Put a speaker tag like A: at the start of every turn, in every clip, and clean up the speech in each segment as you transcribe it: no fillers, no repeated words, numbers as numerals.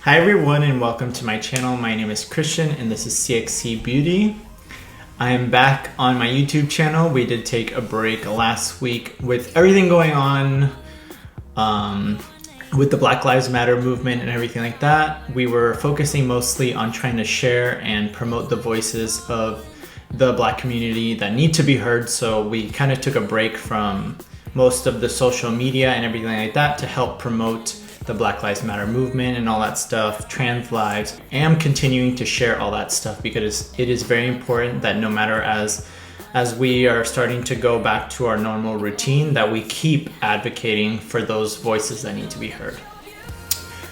A: Hi everyone and welcome to my channel. My name is Christian and this is CXC Beauty. I am back on my YouTube channel. We did take a break last week with everything going on with the Black Lives Matter movement and everything like that. We were focusing mostly on trying to share and promote the voices of the Black community that need to be heard. So we kind of took a break from most of the social media and everything like that to help promote the Black Lives Matter movement and all that stuff, trans lives. I am continuing to share all that stuff because it is very important that no matter as we are starting to go back to our normal routine, that we keep advocating for those voices that need to be heard.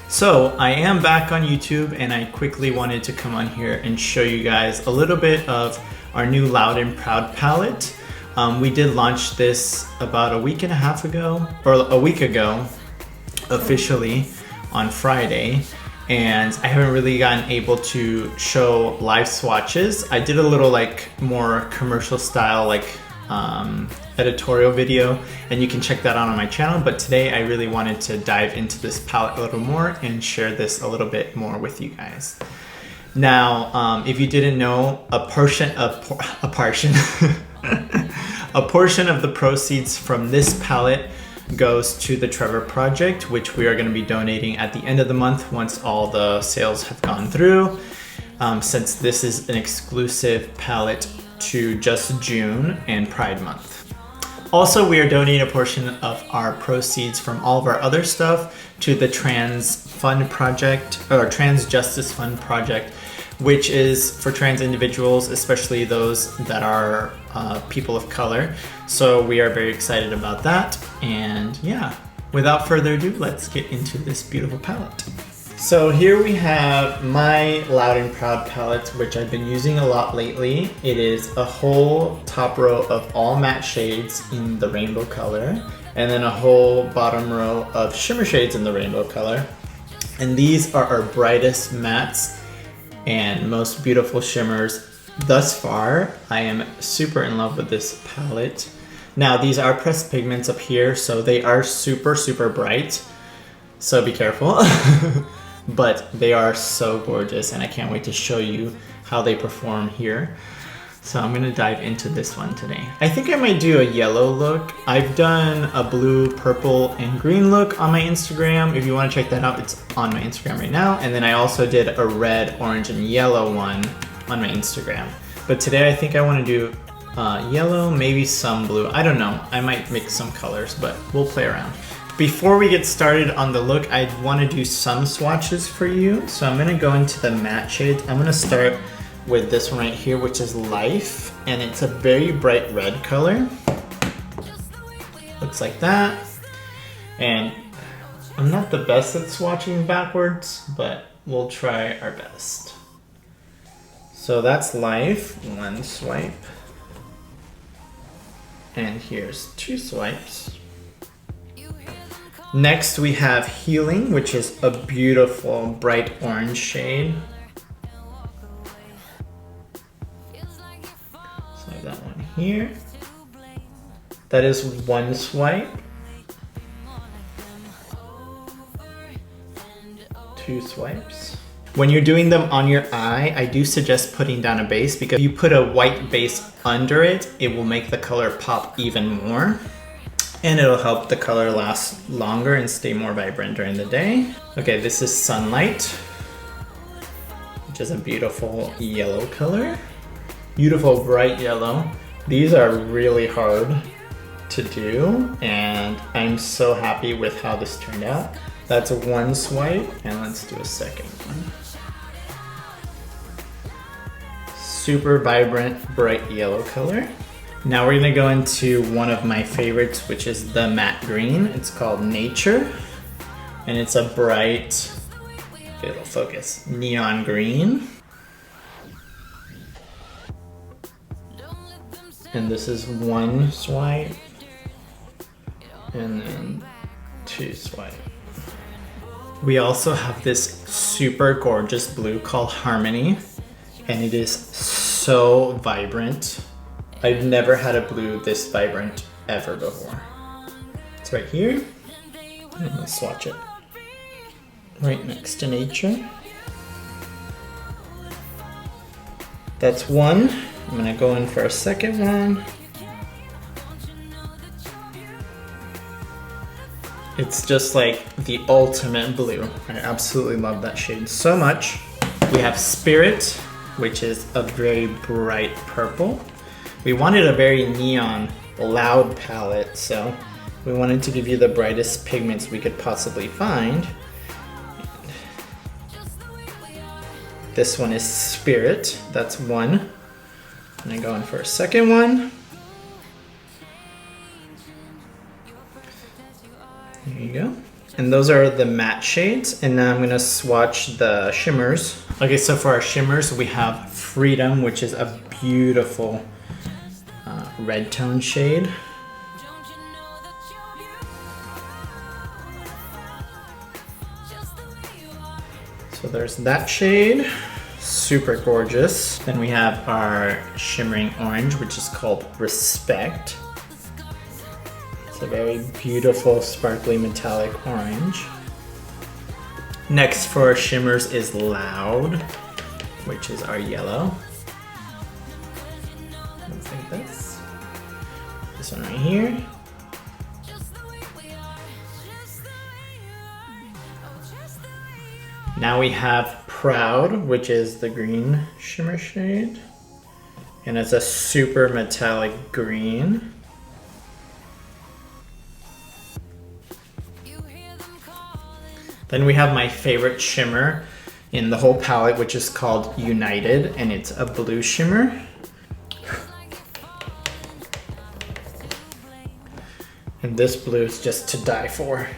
A: So I am back on YouTube and I quickly wanted to come on here and show you guys a little bit of our new Loud and Proud palette. We did launch this about a week and a half ago, or a week ago, officially on Friday, and I haven't really gotten able to show live swatches. I did a little like more commercial style like editorial video, and you can check that out on my channel, but today I really wanted to dive into this palette a little more and share this a little bit more with you guys. Now, if you didn't know, a portion of the proceeds from this palette goes to the Trevor Project, which we are going to be donating at the end of the month once all the sales have gone through, since this is an exclusive palette to just June and Pride Month. Also, we are donating a portion of our proceeds from all of our other stuff to the Trans Fund Project, or Trans Justice Fund Project, which is for trans individuals, especially those that are people of color. So we are very excited about that. And yeah, without further ado, let's get into this beautiful palette. So here we have my Loud and Proud palette, which I've been using a lot lately. It is a whole top row of all matte shades in the rainbow color, and then a whole bottom row of shimmer shades in the rainbow color. And these are our brightest mattes and most beautiful shimmers thus far. I am super in love with this palette. Now these are pressed pigments up here, so they are super bright, so be careful. But they are so gorgeous and I can't wait to show you how they perform here. So I'm gonna dive into this one today. I think I might do a yellow look. I've done a blue, purple, and green look on my Instagram. If you wanna check that out, it's on my Instagram right now. And then I also did a red, orange, and yellow one on my Instagram. But today I think I wanna do yellow, maybe some blue. I don't know, I might mix some colors, but we'll play around. Before we get started on the look, I wanna do some swatches for you. So I'm gonna go into the matte shades. I'm gonna start with this one right here, which is Life, and it's a very bright red color. Looks like that. And I'm not the best at swatching backwards, but we'll try our best. So that's Life, one swipe. And here's two swipes. Next we have Healing, which is a beautiful bright orange shade. That one here. That is one swipe. Two swipes. When you're doing them on your eye, I do suggest putting down a base, because if you put a white base under it, it will make the color pop even more. And it'll help the color last longer and stay more vibrant during the day. Okay, this is Sunlight, which is a beautiful yellow color. Beautiful bright yellow. These are really hard to do, and I'm so happy with how this turned out. That's one swipe, and let's do a second one. Super vibrant, bright yellow color. Now we're gonna go into one of my favorites, which is the matte green. It's called Nature, and it's a bright, it'll focus, neon green. And this is one swipe, and then two swipe. We also have this super gorgeous blue called Harmony, and it is so vibrant. I've never had a blue this vibrant ever before. It's right here, and let's swatch it. right next to nature. That's one. I'm gonna go in for a second one. It's just like the ultimate blue. I absolutely love that shade so much. We have Spirit, which is a very bright purple. We wanted a very neon, loud palette, so we wanted to give you the brightest pigments we could possibly find. This one is Spirit, that's one. And I go in for a second one. There you go. And those are the matte shades, and now I'm gonna swatch the shimmers. Okay, so for our shimmers, we have Freedom, which is a beautiful red tone shade. So there's that shade, super gorgeous. Then we have our shimmering orange, which is called Respect. It's a very beautiful, sparkly, metallic orange. Next for our shimmers is Loud, which is our yellow. Looks like this. This one right here. Now we have Proud, which is the green shimmer shade. And it's a super metallic green. Then we have my favorite shimmer in the whole palette, which is called United, and it's a blue shimmer. And this blue is just to die for.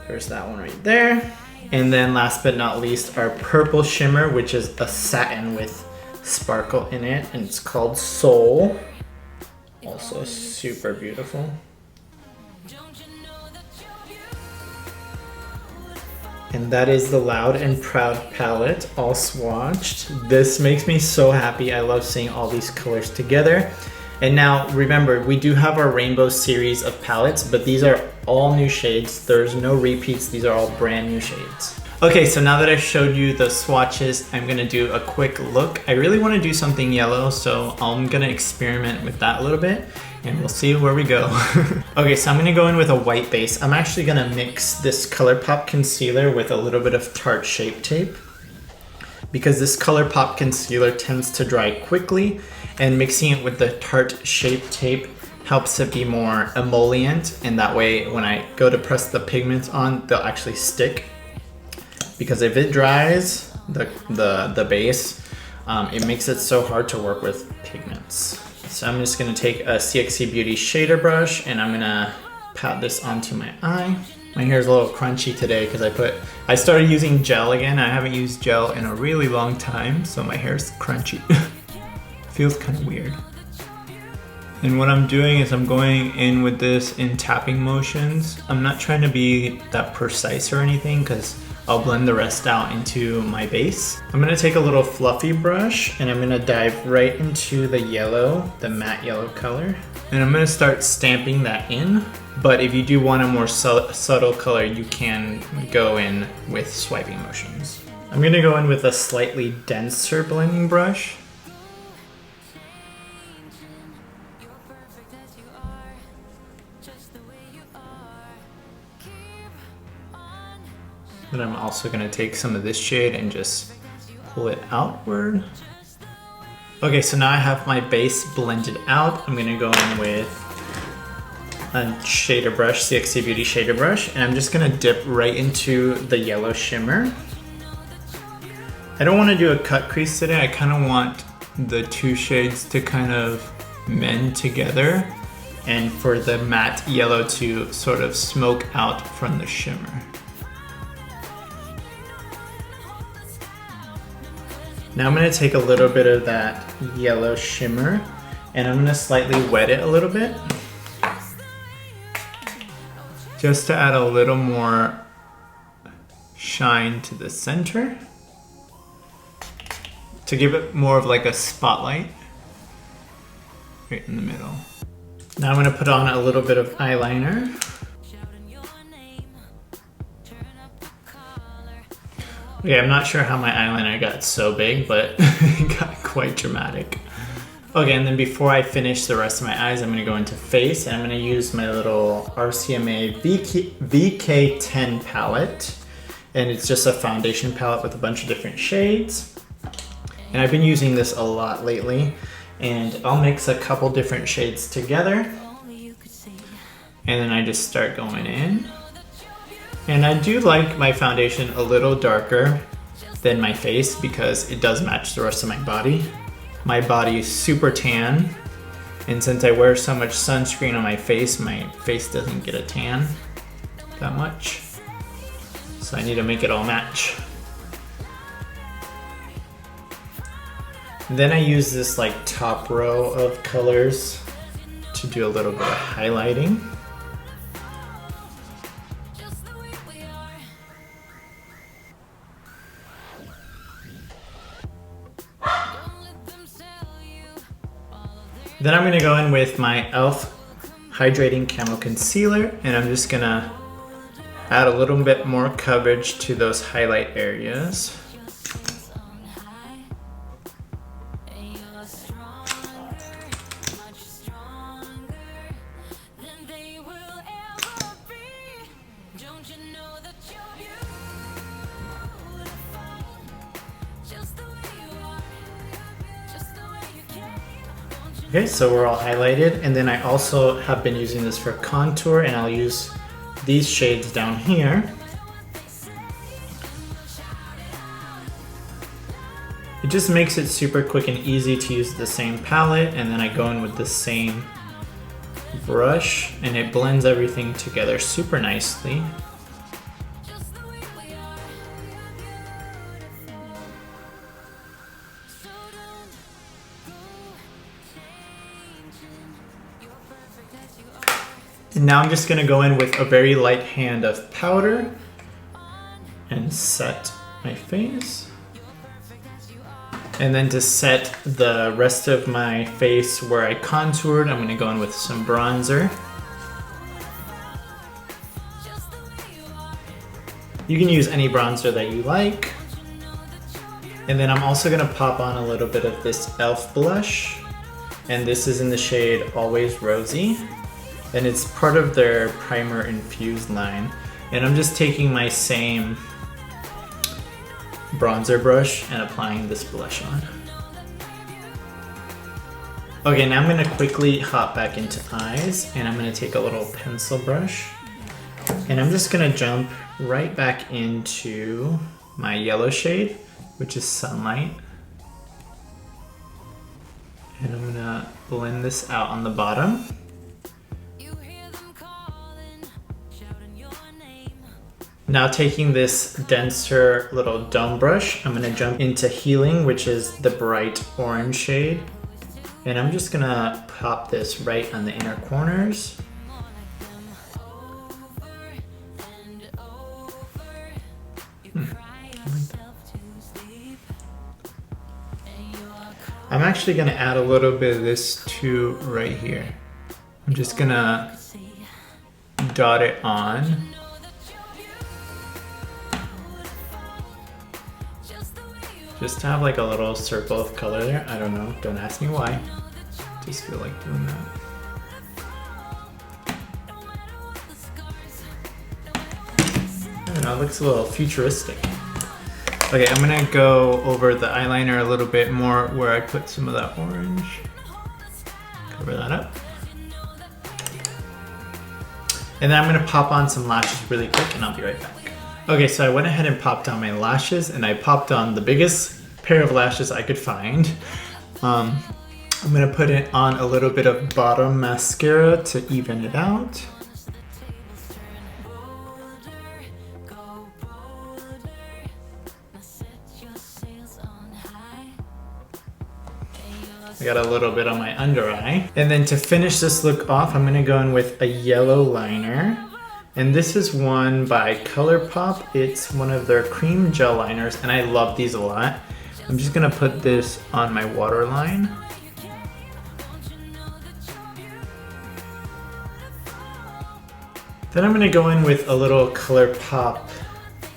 A: There's that one right there. And then last but not least, our purple shimmer, which is a satin with sparkle in it, and it's called Soul. Also super beautiful. And that is the Loud and Proud palette, all swatched. This makes me so happy. I love seeing all these colors together. And now remember, we do have our rainbow series of palettes, but these are all new shades. There's no repeats. These are all brand new shades. Okay, so now that I've showed you the swatches, I'm gonna do a quick look. I really wanna do something yellow, so I'm gonna experiment with that a little bit, and we'll see where we go. Okay, so I'm gonna go in with a white base. I'm actually gonna mix this ColourPop concealer with a little bit of Tarte Shape Tape, because this ColourPop concealer tends to dry quickly, and mixing it with the Tarte Shape Tape helps it be more emollient, and that way when I go to press the pigments on, they'll actually stick. Because if it dries, the base, it makes it so hard to work with pigments. So I'm just gonna take a CXC Beauty shader brush, and I'm gonna pat this onto my eye. My hair is a little crunchy today because I started using gel again. I haven't used gel in a really long time, so my hair's crunchy. Feels kind of weird. And what I'm doing is I'm going in with this in tapping motions. I'm not trying to be that precise or anything because I'll blend the rest out into my base. I'm gonna take a little fluffy brush and I'm gonna dive right into the yellow, the matte yellow color. And I'm gonna start stamping that in. But if you do want a more subtle color, you can go in with swiping motions. I'm gonna go in with a slightly denser blending brush. Then I'm also gonna take some of this shade and just pull it outward. Okay, so now I have my base blended out. I'm gonna go in with a shader brush, CXC Beauty shader brush, and I'm just gonna dip right into the yellow shimmer. I don't wanna do a cut crease today. I kinda want the two shades to kind of mend together and for the matte yellow to sort of smoke out from the shimmer. Now I'm gonna take a little bit of that yellow shimmer and I'm gonna slightly wet it a little bit, just to add a little more shine to the center, to give it more of like a spotlight right in the middle. Now I'm gonna put on a little bit of eyeliner. Okay, I'm not sure how my eyeliner got so big, but it got quite dramatic. Okay, and then before I finish the rest of my eyes, I'm gonna go into face, and I'm gonna use my little RCMA VK10 palette. And it's just a foundation palette with a bunch of different shades. And I've been using this a lot lately. And I'll mix a couple different shades together. And then I just start going in. And I do like my foundation a little darker than my face because it does match the rest of my body. My body is super tan. And since I wear so much sunscreen on my face doesn't get a tan that much. So I need to make it all match. Then I use this like top row of colors to do a little bit of highlighting. Then I'm gonna go in with my e.l.f. Hydrating Camo Concealer, and I'm just gonna add a little bit more coverage to those highlight areas. Okay, so we're all highlighted, and then I also have been using this for contour, and I'll use these shades down here. It just makes it super quick and easy to use the same palette, and then I go in with the same brush, and it blends everything together super nicely. And now I'm just gonna go in with a very light hand of powder and set my face. And then to set the rest of my face where I contoured, I'm gonna go in with some bronzer. You can use any bronzer that you like. And then I'm also gonna pop on a little bit of this e.l.f. blush. And this is in the shade Always Rosy. And it's part of their primer infused line. And I'm just taking my same bronzer brush and applying this blush on. Okay, now I'm gonna quickly hop back into eyes, and I'm gonna take a little pencil brush, and I'm just gonna jump right back into my yellow shade, which is Sunlight. And I'm gonna blend this out on the bottom. Now taking this denser little dome brush, I'm gonna jump into Healing, which is the bright orange shade. And I'm just gonna pop this right on the inner corners. I'm actually gonna add a little bit of this too right here. I'm just gonna dot it on. Just to have like a little circle of color there. I don't know, don't ask me why. Just feel like doing that. I don't know, it looks a little futuristic. Okay, I'm gonna go over the eyeliner a little bit more where I put some of that orange. Cover that up. And then I'm gonna pop on some lashes really quick and I'll be right back. Okay, so I went ahead and popped on my lashes, and I popped on the biggest pair of lashes I could find. I'm gonna put it on a little bit of bottom mascara to even it out. I got a little bit on my under eye. And then to finish this look off, I'm gonna go in with a yellow liner. And this is one by ColourPop. It's one of their cream gel liners, and I love these a lot. I'm just gonna put this on my waterline. Then I'm gonna go in with a little ColourPop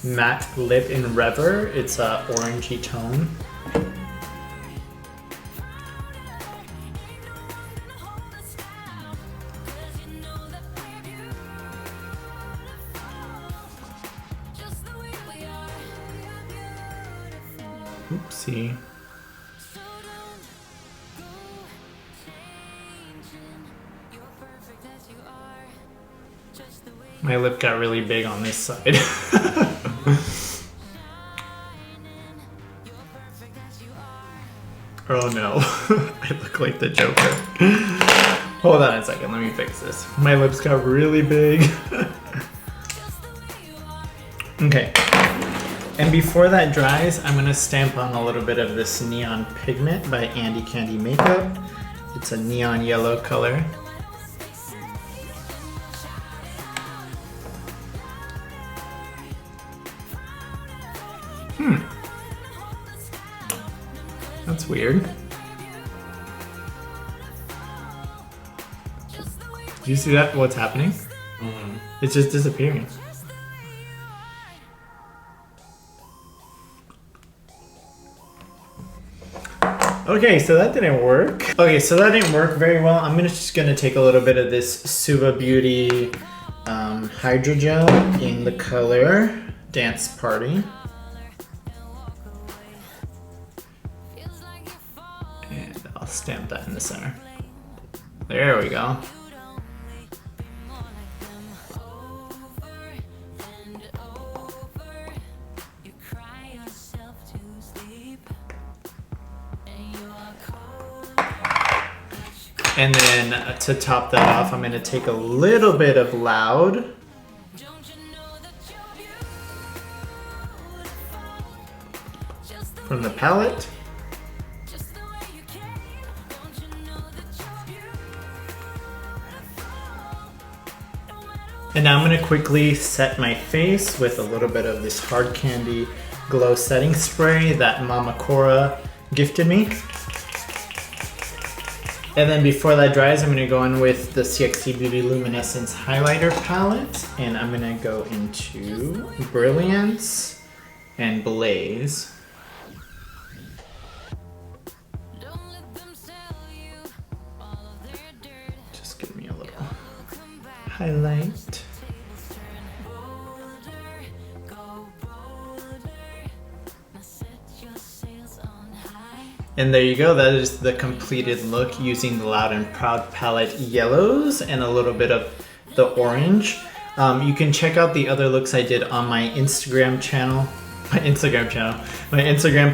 A: matte lip in Rever. It's a orangey tone. Oopsie. My lip got really big on this side. Oh no, I look like the Joker. Hold on a second, let me fix this. My lips got really big. Okay, and before that dries, I'm gonna stamp on a little bit of this Neon Pigment by Andy Candy Makeup. It's a neon yellow color. That's weird. Do you see that? What's happening? Mm-hmm. It's just disappearing. Okay, so that didn't work. Okay, so that didn't work very well. I'm just gonna take a little bit of this Suva Beauty Hydrogel in the color Dance Party. And I'll stamp that in the center. There we go. And then to top that off, I'm going to take a little bit of Loud. From the palette. And now I'm going to quickly set my face with a little bit of this Hard Candy Glow Setting Spray that Mama Cora gifted me. And then before that dries, I'm going to go in with the CXC Beauty Luminescence Highlighter Palette. And I'm going to go into Brilliance and Blaze. Just give me a little highlight. And there you go, that is the completed look using the Loud and Proud palette yellows and a little bit of the orange. You can check out the other looks I did on my Instagram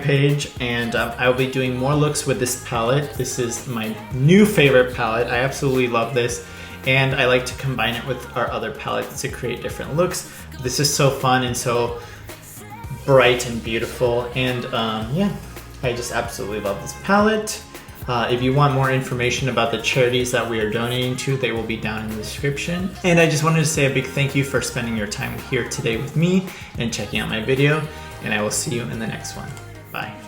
A: page, and I'll be doing more looks with this palette. This is my new favorite palette. I absolutely love this, and I like to combine it with our other palettes to create different looks. This is so fun and so bright and beautiful, and yeah. I just absolutely love this palette. If you want more information about the charities that we are donating to, they will be down in the description. And I just wanted to say a big thank you for spending your time here today with me and checking out my video. And I will see you in the next one. Bye.